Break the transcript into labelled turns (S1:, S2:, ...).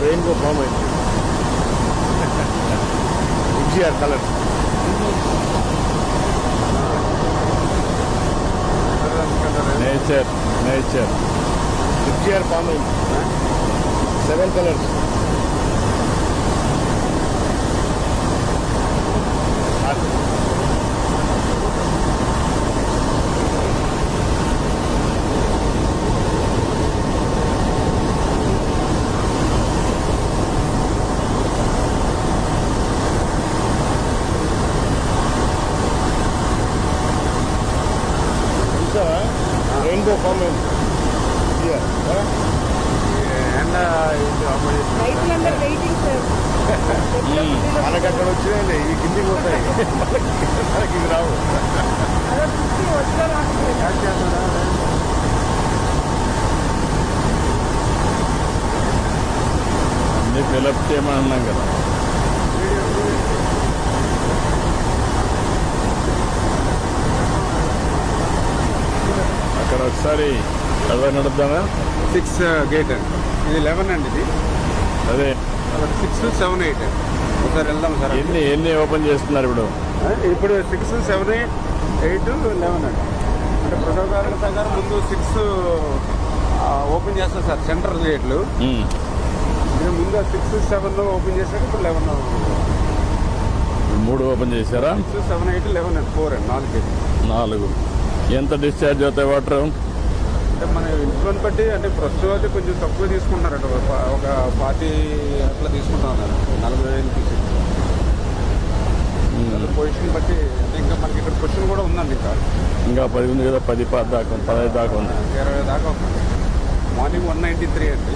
S1: Rainbow form అయింది. NTR colour nature NTR form అయింది. 7 colours. Rainbow form అయింది. మనకి అక్కడ వచ్చినాయి, ఈ కిందికి పోతాయి, మనకి ఇది రావు. అన్ని ఫిలప్ చేయమన్నాం కదా. అక్కడ ఒకసారి అదే నడుద్దామా?
S2: 6 గేట్ అండి, ఇది 11 అండి. ఇది
S1: అదే
S2: 6, 7, 8 ఒకసారి వెళ్దాం సార్.
S1: ఎన్ని ఓపెన్ చేస్తున్నారు ఇప్పుడు?
S2: 6, 7, 8, 11 అండి. అంటే ప్రోటోకాల్ ప్రకారం ముందు 6 ఓపెన్ చేస్తారు సార్, సెంటర్ గేట్లు. ముందు 6, 7 ఓపెన్ చేశాక ఇప్పుడు 11
S1: 3 ఓపెన్ చేశారా?
S2: 6, 7, 8, 11 అండి. 4 అండి, 4 గేట్లు.
S1: 4. ఎంత డిశ్చార్జ్ అవుతాయి వాటర్?
S2: అంటే మన ఇంట్లోని బట్టి, అంటే ప్రస్తుతం అయితే కొంచెం తక్కువ తీసుకుంటున్నారంట. ఒక 40 అట్లా తీసుకుంటున్నారు, 40,000 పొజిషన్ బట్టి. అంటే ఇంకా మనకి ఇక్కడ పొజిషన్ కూడా ఉందండి.
S1: ఇంకా 10 ఉంది కదా, 10 దాకా 15 దాకా ఉంది,
S2: 20 దాకా ఉంది. మార్నింగ్ 193 అండి.